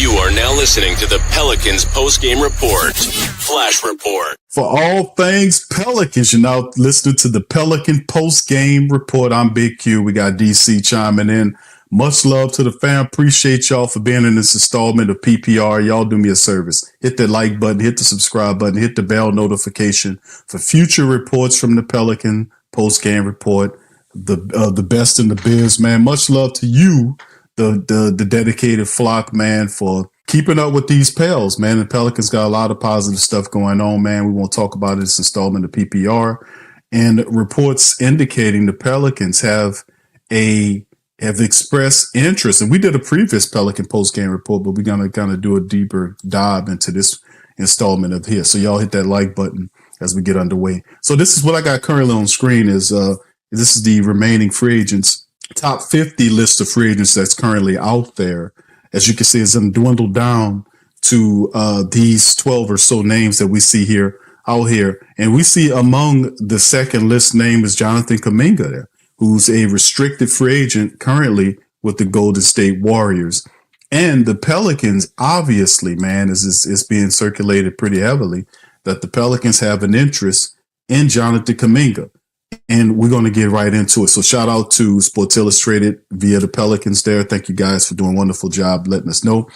You are now listening to the Pelicans postgame report. Flash report. For all things Pelicans, you're now listening to the Pelican postgame report. I'm Big Q. We got DC chiming in. Much love to the fam. Appreciate y'all for being in this installment of PPR. Y'all do me a service. Hit the like button, hit the subscribe button, hit the bell notification for future reports from the Pelican postgame report. The best in the biz, man. Much love to you, the dedicated flock, man, for keeping up with these Pels, man. The Pelicans got a lot of positive stuff going on, man. We won't talk about this installment of PPR. And reports indicating the Pelicans have expressed interest. And we did a previous Pelican postgame report, but we're going to kind of do a deeper dive into this installment of here. So y'all hit that like button as we get underway. So this is what I got currently on screen is this is the remaining free agents, top 50 list of free agents that's currently out there. As you can see, it's dwindled down to these 12 or so names that we see here out here. And we see among the second list name is Jonathan Kuminga there, who's a restricted free agent currently with the Golden State Warriors. And the Pelicans, obviously, man, is being circulated pretty heavily that the Pelicans have an interest in Jonathan Kuminga. And we're going to get right into it. So shout out to Sports Illustrated via the Pelicans there. Thank you guys for doing a wonderful job letting us know.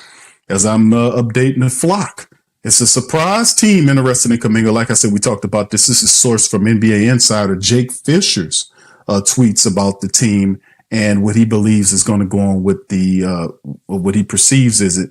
As I'm updating the flock, it's a surprise team interested in Kuminga. Like I said, we talked about this. This is sourced from NBA insider Jake Fischer's tweets about the team and what he believes is going to go on with the what he perceives as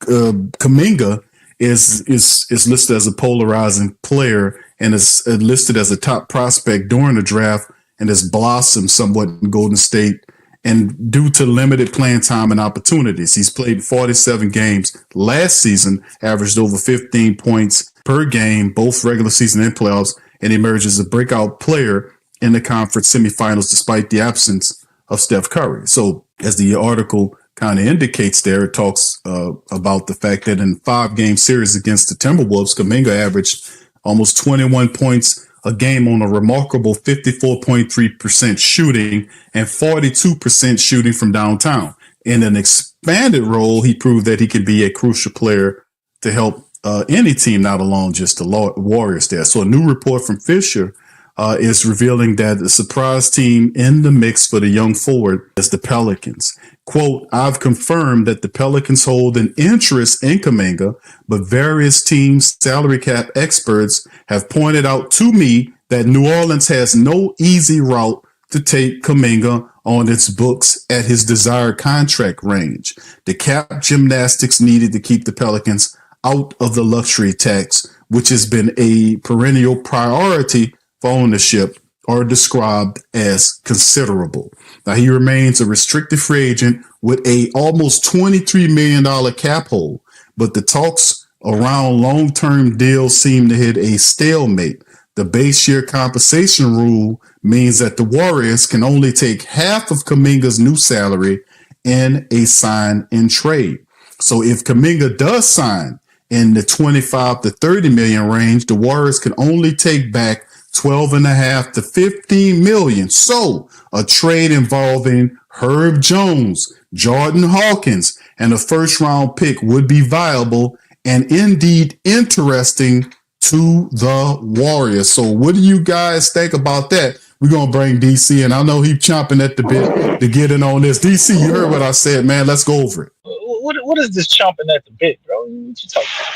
Kuminga is listed as a polarizing player and is listed as a top prospect during the draft and has blossomed somewhat in Golden State. And due to limited playing time and opportunities, he's played 47 games last season, averaged over 15 points per game, both regular season and playoffs, and emerged as a breakout player in the conference semifinals despite the absence of Steph Curry. So as the article kind of indicates there, it talks about the fact that in 5-game series against the Timberwolves, Kuminga averaged almost 21 points a game on a remarkable 54.3% shooting and 42% shooting from downtown. In an expanded role, he proved that he could be a crucial player to help any team, not alone just the Warriors there. So a new report from Fischer is revealing that the surprise team in the mix for the young forward is the Pelicans. Quote, I've confirmed that the Pelicans hold an interest in Kuminga, but various teams' salary cap experts have pointed out to me that New Orleans has no easy route to take Kuminga on its books at his desired contract range. The cap gymnastics needed to keep the Pelicans out of the luxury tax, which has been a perennial priority for ownership, are described as considerable. Now, he remains a restricted free agent with a almost $23 million cap hole, but the talks around long-term deals seem to hit a stalemate. The base year compensation rule means that the Warriors can only take half of Kuminga's new salary in a sign-and trade. So if Kuminga does sign in the 25 to 30 million range, the Warriors can only take back 12.5 to 15 million. So a trade involving Herb Jones, Jordan Hawkins, and a first-round pick would be viable and indeed interesting to the Warriors. So what do you guys think about that? We're going to bring DC, and I know he's chomping at the bit to get in on this. DC, you heard what I said, man. Let's go over it. What is this chomping at the bit, bro? What you talking about?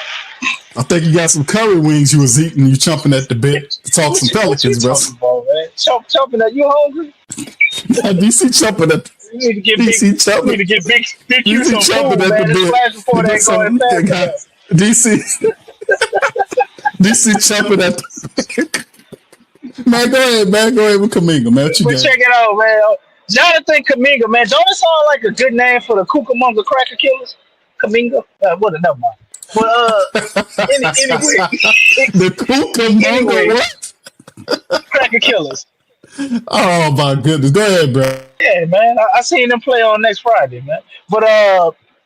I think you got some curry wings you was eating. You chomping at the bit to talk some Pelicans, bro. Chomping at you hungry? DC chomping at. You need to get DC big. You need to get big. You some food, man. This flash report ain't going fast. DC chomping at. Man, go ahead with Kuminga, man. What you got? Check it out, man. Jonathan Kuminga, man. Don't it sound like a good name for the Cucamonga Cracker Killers? Kuminga? Never mind. But anyway, the Cucamonga what? Cracker Killers. Oh my goodness! Go ahead, bro. Yeah, man. I seen them play on next Friday, man. But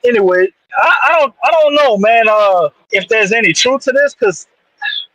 anyway, I don't know, man. If there's any truth to this, because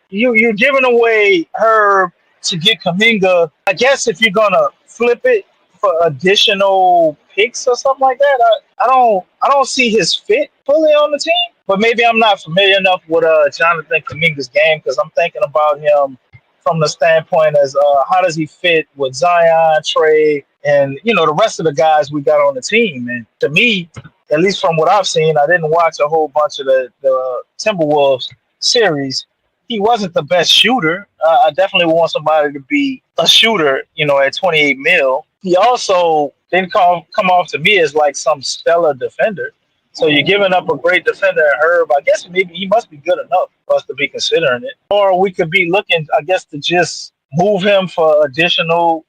you're giving away her to get Kuminga. I guess if you're gonna flip it for additional picks or something like that. I don't see his fit fully on the team. But maybe I'm not familiar enough with Jonathan Kuminga's game because I'm thinking about him from the standpoint as how does he fit with Zion, Trey, and the rest of the guys we got on the team. And to me, at least from what I've seen, I didn't watch a whole bunch of the Timberwolves series. He wasn't the best shooter. I definitely want somebody to be a shooter, at 28 mil. He also didn't come off to me as like some stellar defender. So you're giving up a great defender at Herb. I guess maybe he must be good enough for us to be considering it. Or we could be looking, I guess, to just move him for additional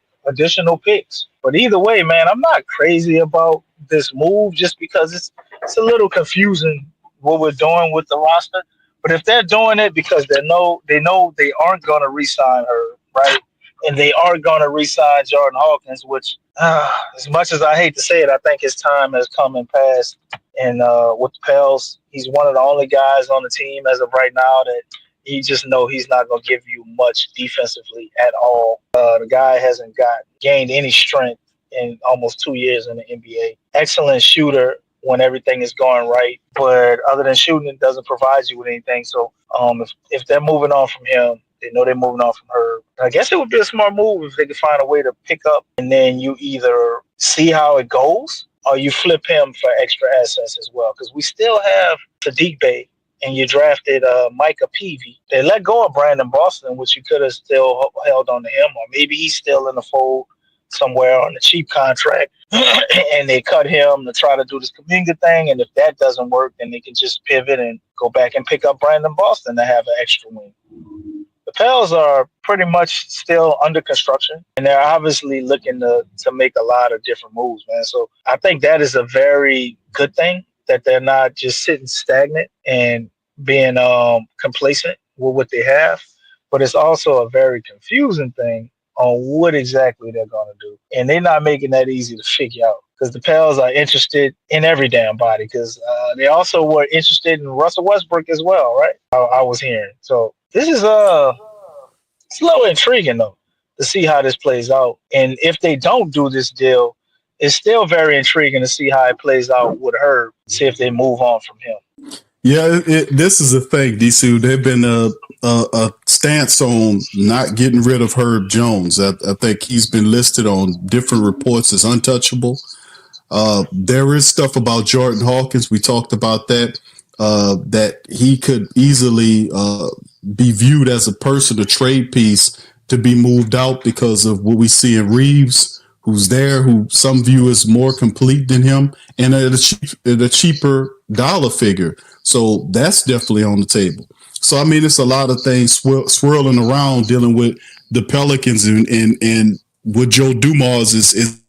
picks. But either way, man, I'm not crazy about this move just because it's a little confusing what we're doing with the roster. But if they're doing it because they know they aren't going to re-sign her, right? And they are going to re-sign Jordan Hawkins, which, as much as I hate to say it, I think his time has come and passed. And with the Pels, he's one of the only guys on the team as of right now that you just know he's not going to give you much defensively at all. The guy hasn't gained any strength in almost 2 years in the NBA. Excellent shooter when everything is going right, but other than shooting, it doesn't provide you with anything. So if they're moving on from him, they know they're moving on from her. I guess it would be a smart move if they could find a way to pick up, and then you either see how it goes or you flip him for extra assets as well. Because we still have Sadiq Bey, and you drafted Micah Peavy. They let go of Brandon Boston, which you could have still held on to him, or maybe he's still in the fold somewhere on a cheap contract, and they cut him to try to do this Kuminga thing. And if that doesn't work, then they can just pivot and go back and pick up Brandon Boston to have an extra wing. The Pels are pretty much still under construction, and they're obviously looking to make a lot of different moves, man. So I think that is a very good thing that they're not just sitting stagnant and being complacent with what they have. But it's also a very confusing thing on what exactly they're going to do. And they're not making that easy to figure out because the Pels are interested in every damn body because they also were interested in Russell Westbrook as well, right? I was hearing. So this is it's a little intriguing, though, to see how this plays out. And if they don't do this deal, it's still very intriguing to see how it plays out with Herb, see if they move on from him. Yeah, this is a thing, DC. They've been a stance on not getting rid of Herb Jones. I think he's been listed on different reports as untouchable. There is stuff about Jordan Hawkins. We talked about that, that he could easily be viewed as a person, a trade piece to be moved out because of what we see in Reeves, who's there, who some view as more complete than him, and at a cheaper dollar figure. So that's definitely on the table. So, I mean, it's a lot of things swirling around dealing with the Pelicans and what Joe Dumars is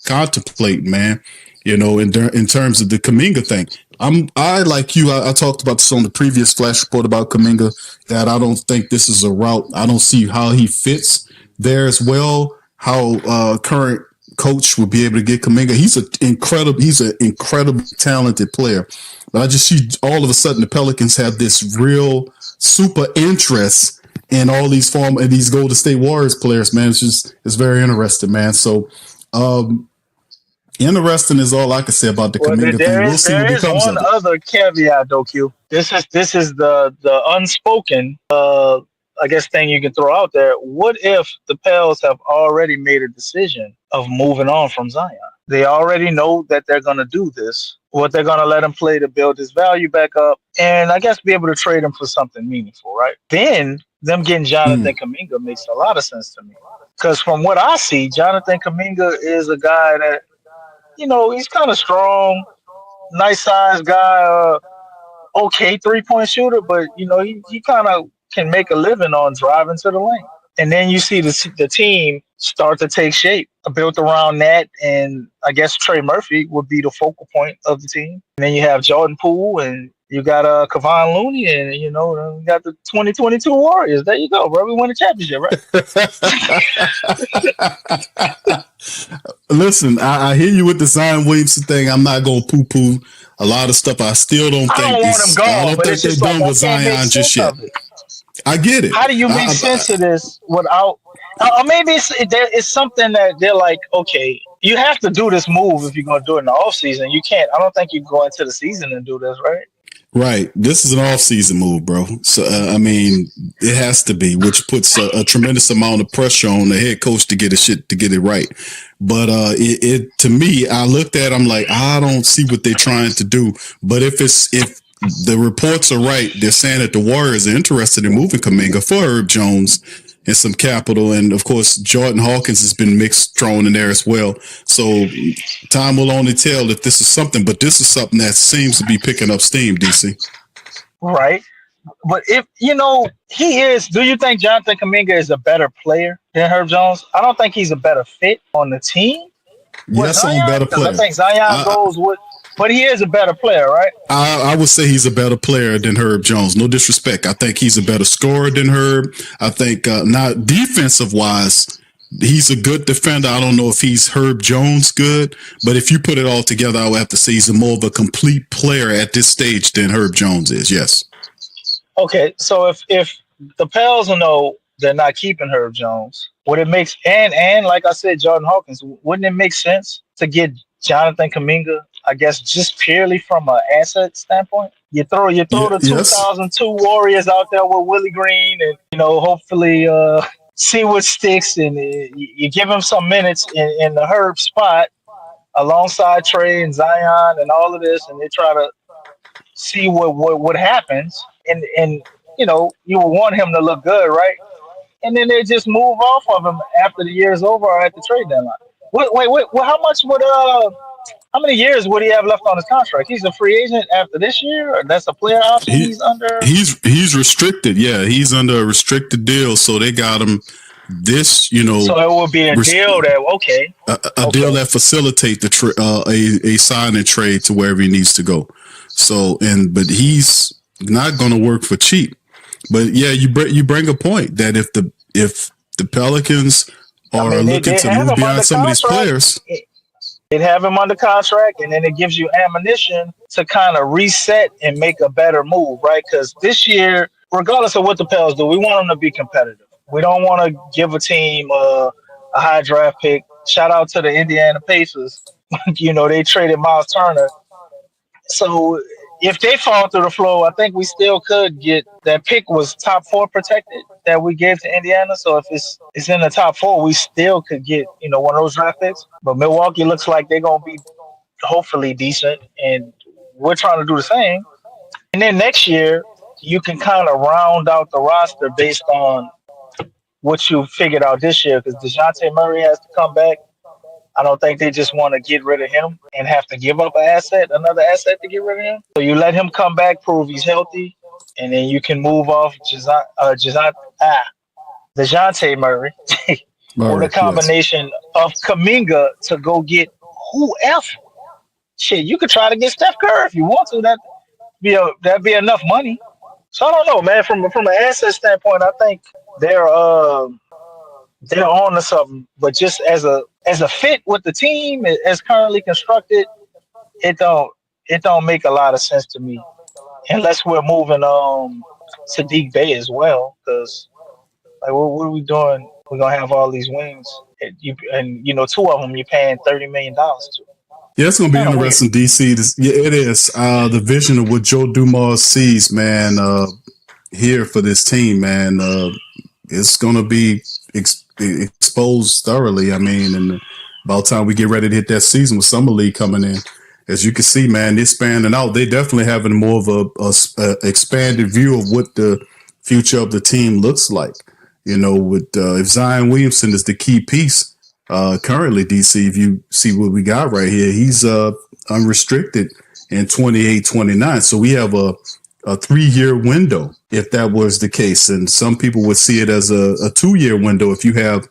contemplating, man, in terms of the Kuminga thing. I like you, I talked about this on the previous Flash Report about Kuminga, that I don't think this is a route. I don't see how he fits there as well, how current coach will be able to get Kuminga. He's an incredibly talented player. But I just see all of a sudden the Pelicans have this real super interest in all these these Golden State Warriors players, man. It's very interesting, man. So interesting is all I can say about the Kuminga thing. We'll see what becomes of it. There is one other caveat, though, Q. This is the unspoken I guess thing you can throw out there. What if the Pels have already made a decision of moving on from Zion? They already know that they're going to do this. What they're going to let him play to build his value back up, and I guess be able to trade him for something meaningful, right? Then them getting Jonathan Kuminga makes a lot of sense to me. Because from what I see, Jonathan Kuminga is a guy that, he's kind of strong, nice sized guy, okay 3-point shooter, but, he kind of can make a living on driving to the lane. And then you see the team start to take shape, built around that. And I guess Trey Murphy would be the focal point of the team. And then you have Jordan Poole and you got Kevon Looney and, you got the 2022 Warriors. There you go, bro. We won a championship, right? Listen, I hear you with the Zion Williamson thing. I'm not going to poo-poo a lot of stuff. I still don't think I don't think they're done with Zion just yet. I get it. How do you make sense of this without? Or maybe it's something that they're like, okay, you have to do this move if you're gonna do it in the off season. You can't. I don't think you go into the season and do this, right? Right. This is an off-season move, bro. So, I mean, it has to be, which puts a tremendous amount of pressure on the head coach to get it right. But to me, I looked at, I'm like, I don't see what they're trying to do. But if the reports are right, they're saying that the Warriors are interested in moving Kuminga for Herb Jones and some capital. And of course, Jordan Hawkins has been thrown in there as well. So time will only tell if this is something, but this is something that seems to be picking up steam, DC. Right. But if he is, do you think Jonathan Kuminga is a better player than Herb Jones? I don't think he's a better fit on the team. Yes, on better player. I think Zion goes with, but he is a better player, right? I would say he's a better player than Herb Jones. No disrespect. I think he's a better scorer than Herb. I think not defensive wise, he's a good defender. I don't know if he's Herb Jones good, but if you put it all together, I would have to say he's more of a complete player at this stage than Herb Jones is. Yes. Okay, so if the Pels know they're not keeping Herb Jones, would it make and like I said, Jordan Hawkins, wouldn't it make sense to get Jonathan Kuminga? I guess just purely from an asset standpoint, you throw the 2002 Warriors out there with Willie Green, and hopefully see what sticks, and you give him some minutes in the Herb spot alongside Trey and Zion and all of this, and they try to see what happens, and you would want him to look good, right? And then they just move off of him after the year's over or at the trade deadline. Wait, how much would how many years would he have left on his contract? He's a free agent after this year, or that's a player option he's under? He's restricted. Yeah, he's under a restricted deal, so they got him this, So it would be a deal deal that facilitate the a sign and trade to wherever he needs to go. So but he's not going to work for cheap. But yeah, you bring a point that if the Pelicans are looking to move beyond some of these players. They'd have him under contract, and then it gives you ammunition to kind of reset and make a better move, right? Because this year, regardless of what the Pels do, we want them to be competitive. We don't want to give a team a high draft pick. Shout out to the Indiana Pacers. They traded Miles Turner. So if they fall through the floor, I think we still could get that pick was top 4 protected that we gave to Indiana. So if it's in the top 4, we still could get, one of those draft picks. But Milwaukee looks like they're going to be hopefully decent, and we're trying to do the same. And then next year, you can kind of round out the roster based on what you figured out this year, because DeJounte Murray has to come back. I don't think they just want to get rid of him and have to give up another asset to get rid of him. So you let him come back, prove he's healthy, and then you can move off DeJounte Murray with a combination of Kuminga to go get whoever. Shit, you could try to get Steph Curry if you want to. That'd be enough money. So I don't know, man. From an asset standpoint, I think they're on to something. But just as a fit with the team as currently constructed, it don't make a lot of sense to me, unless we're moving Sadiq Bey as well. Because what are we doing? We're gonna have all these wings, and 2 of them you're paying $30 million to. Yeah, it's gonna be interesting, weird. DC. It is the vision of what Joe Dumars sees, man. Here for this team, man. It's gonna be exposed thoroughly. I mean, and about time we get ready to hit that season with Summer League coming in, as you can see, man, they're expanding out. They definitely having more of a expanded view of what the future of the team looks like. With if Zion Williamson is the key piece currently, DC, if you see what we got right here, he's unrestricted in 28-29. So we have a 3-year window if that was the case. And some people would see it as a 2-year window. If you have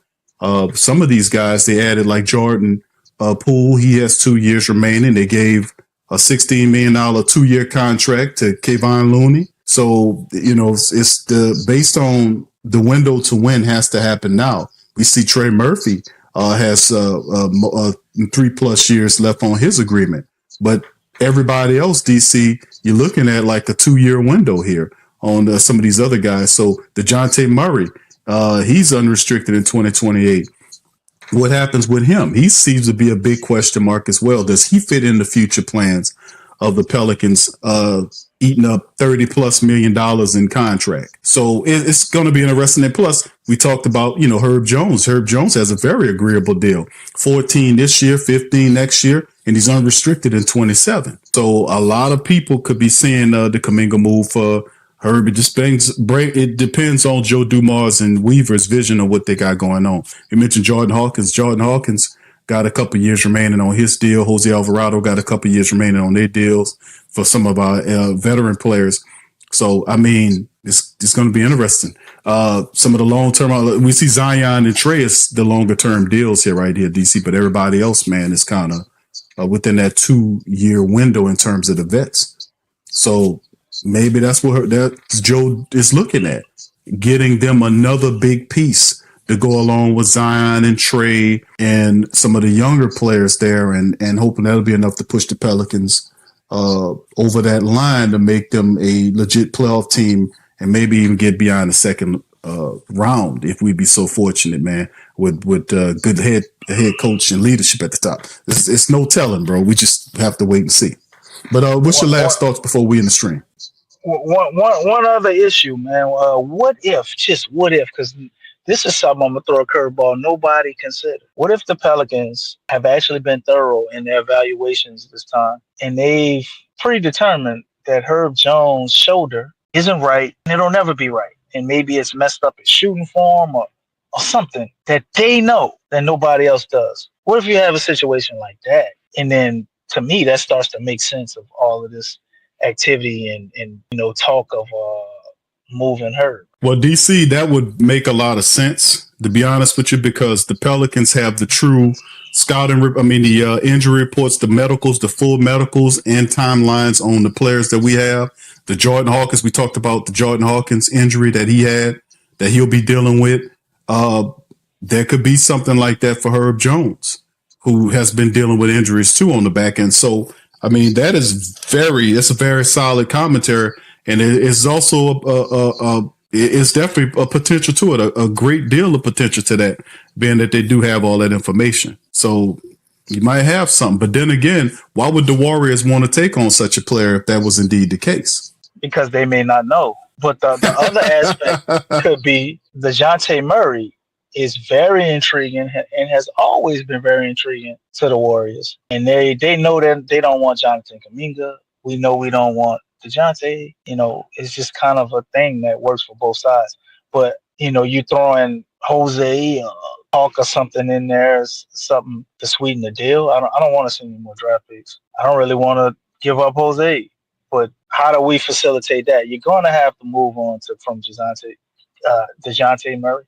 some of these guys, they added like Jordan Poole, he has 2 years remaining. They gave a $16 million 2-year contract to Kevon Looney. So, it's based on the window to win has to happen now. We see Trey Murphy has 3+ years left on his agreement, but everybody else, DC, you're looking at like a 2-year window here on some of these other guys. So DeJounte Murray, he's unrestricted in 2028. what happens with him? He seems to be a big question mark as well. Does he fit in the future plans of the Pelicans, eating up $30+ million in contract? So it's going to be interesting. And plus, we talked about, Herb Jones. Herb Jones has a very agreeable deal. 14 this year, 15 next year, and he's unrestricted in 27. So a lot of people could be seeing the Kuminga move for Herb. It depends on Joe Dumars and Weaver's vision of what they got going on. You mentioned Jordan Hawkins. Jordan Hawkins got a couple years remaining on his deal. Jose Alvarado got a couple years remaining on their deals for some of our veteran players. So, I mean, it's going to be interesting. Some of the long-term, we see Zion and Trey as the longer-term deals right here, DC, but everybody else, man, is kind of within that 2-year window in terms of the vets. So maybe that's what Joe is looking at, getting them another big piece to go along with Zion and Trey and some of the younger players there, and hoping that'll be enough to push the Pelicans over that line to make them a legit playoff team and maybe even get beyond the second round if we'd be so fortunate, man, with good head coach and leadership at the top. It's no telling, bro. We just have to wait and see. But what's your last thoughts before we in the stream? One other issue, man. What if? Because this is something I'm going to throw a curveball nobody considered. What if the Pelicans have actually been thorough in their evaluations this time, and they've predetermined that Herb Jones' shoulder isn't right, and it'll never be right, and maybe it's messed up in shooting form or something that they know that nobody else does? What if you have a situation like that? And then, to me, that starts to make sense of all of this activity and talk of moving Herb. Well, DC, that would make a lot of sense, to be honest with you, because the Pelicans have the true scouting, the injury reports, the medicals, the full medicals and timelines on the players that we have. The Jordan Hawkins, we talked about the Jordan Hawkins injury that he had, that he'll be dealing with. There could be something like that for Herb Jones, who has been dealing with injuries too on the back end. So, it's a very solid commentary. And it is also it's definitely a potential to it, a great deal of potential to that, being that they do have all that information. So you might have something. But then again, why would the Warriors want to take on such a player if that was indeed the case? Because they may not know. But the other aspect could be DeJounte Murray is very intriguing and has always been very intriguing to the Warriors. And they know that they don't want Jonathan Kuminga. We know we don't want DeJounte. It's just kind of a thing that works for both sides. But, you throw in Jose Hawk or something in there, something to sweeten the deal. I don't want to see any more draft picks. I don't really want to give up Jose. But how do we facilitate that? You're going to have to move on from DeJounte Murray.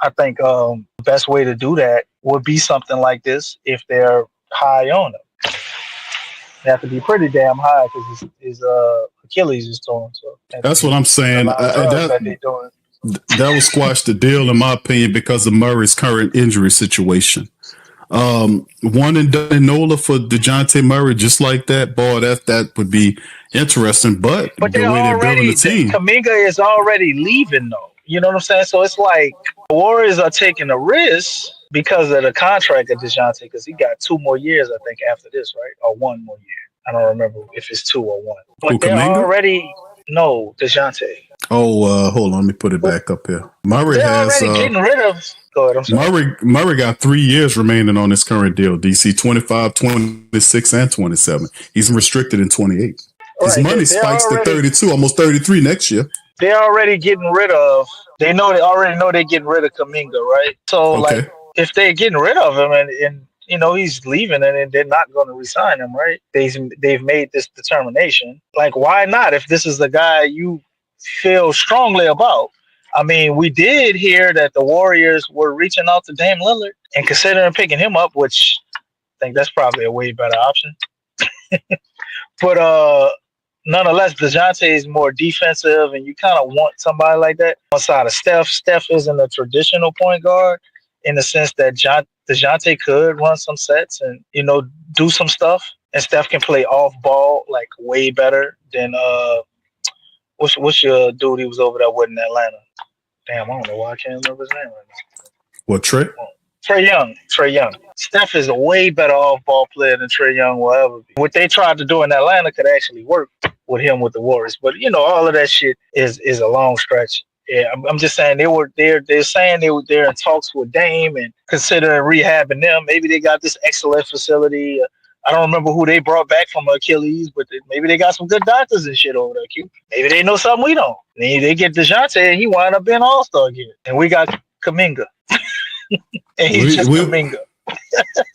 I think the best way to do that would be something like this if they're high on him. They have to be pretty damn high because his Achilles is torn. So that's what I'm saying. That will squash the deal, in my opinion, because of Murray's current injury situation. One and done Nola for DeJounte Murray, just like that. Boy, that would be interesting. But the way they're building the team, Kuminga is already leaving, though. You know what I'm saying? So it's like the Warriors are taking a risk because of the contract of DeJounte, because he got 2 more years, I think, after this, right? Or 1 more year. I don't remember if it's 2 or 1. But they're already DeJounte. Oh, hold on, let me put it back up here. Murray has getting rid of. Go ahead, I'm sorry. Murray got 3 years remaining on his current deal. DC 25, 26, and 27. He's restricted in 28. His money spikes to 32, almost 33 next year. They're already getting rid of. They already know they're getting rid of Kuminga, right? So, like, if they're getting rid of him and he's leaving and they're not going to resign him, right? They've made this determination. Like, why not? If this is the guy you feel strongly about. I mean, we did hear that the Warriors were reaching out to Dame Lillard and considering picking him up, which I think that's probably a way better option. But nonetheless, DeJounte is more defensive, and you kind of want somebody like that outside of Steph. Steph isn't a traditional point guard in the sense that DeJounte could run some sets and, do some stuff. And Steph can play off ball like way better than what's your dude he was over there with in Atlanta? Damn, I don't know why I can't remember his name right now. What, Trey? Trey Young. Steph is a way better off-ball player than Trey Young will ever be. What they tried to do in Atlanta could actually work with him with the Warriors, but all of that shit is a long stretch. Yeah, I'm just saying they're saying they're in talks with Dame and considering rehabbing them. Maybe they got this excellent facility. I don't remember who they brought back from Achilles, but maybe they got some good doctors and shit over there. Q. Maybe they know something we don't. They get DeJounte and he wound up being All-Star again, and we got Kuminga. And he's just Kuminga.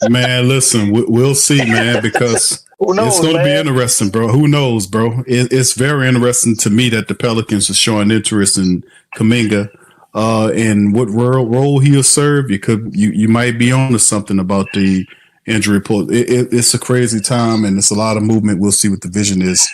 Man, listen, we'll see, man, because it's going to be interesting, bro. Who knows, bro? It's very interesting to me that the Pelicans are showing interest in Kuminga and what role he'll serve. You might be on to something about the injury report. It's a crazy time, and it's a lot of movement. We'll see what the vision is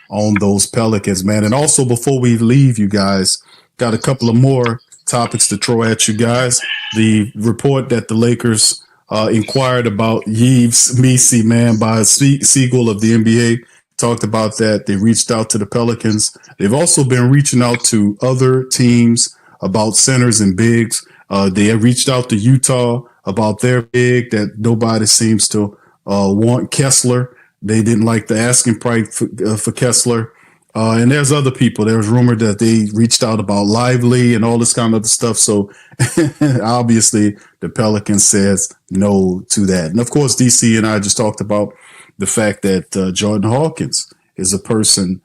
on those Pelicans, man. And also, before we leave, you guys, got a couple of more topics to throw at you guys. The report that the Lakers inquired about Yves Missi, man, by Siegel of the NBA, talked about that. They reached out to the Pelicans. They've also been reaching out to other teams about centers and bigs. They have reached out to Utah about their big that nobody seems to want. Kessler. They didn't like the asking price for Kessler. And there's other people. There's rumored that they reached out about Lively and all this kind of other stuff. So obviously the Pelicans says no to that. And of course, DC and I just talked about the fact that Jordan Hawkins is a person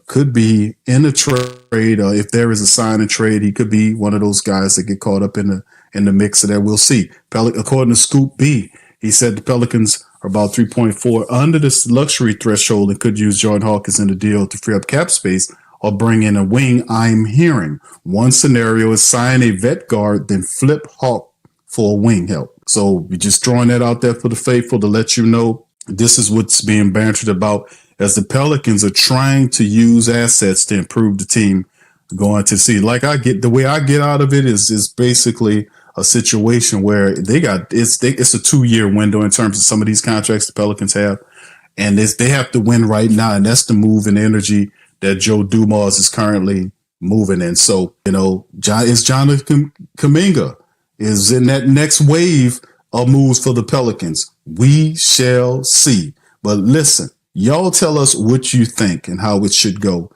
could be in a trade. If there is a sign and trade, he could be one of those guys that get caught up in the mix of that. We'll see. According to Scoop B, he said the Pelicans are about 3.4 under this luxury threshold and could use Jordan Hawkins in the deal to free up cap space or bring in a wing. I'm hearing one scenario is sign a vet guard, then flip Hawk for a wing help. So we're just throwing that out there for the faithful to let you know this is what's being bantered about as the Pelicans are trying to use assets to improve the team going to see. The way I get out of it is basically a situation where it's a 2-year window in terms of some of these contracts the Pelicans have, and they have to win right now, and that's the move and energy that Joe Dumars is currently moving in. So it's Jonathan Kuminga is in that next wave of moves for the Pelicans. We shall see. But listen, y'all tell us what you think and how it should go.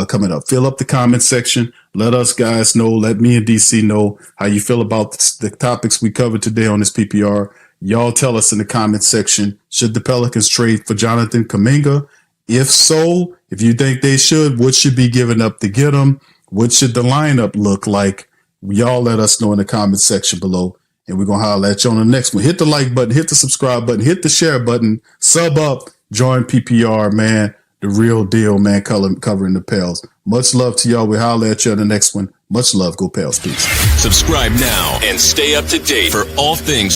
Coming up. Fill up the comment section. Let us guys know. Let me and DC know how you feel about the topics we covered today on this PPR. Y'all tell us in the comment section, should the Pelicans trade for Jonathan Kuminga? If so, if you think they should, what should be given up to get him? What should the lineup look like? Y'all let us know in the comment section below, and we're going to holler at you on the next one. Hit the like button, hit the subscribe button, hit the share button, sub up, join PPR, man. The real deal, man, covering the Pels. Much love to y'all. We'll holler at you on the next one. Much love. Go Pels. Peace. Subscribe now and stay up to date for all things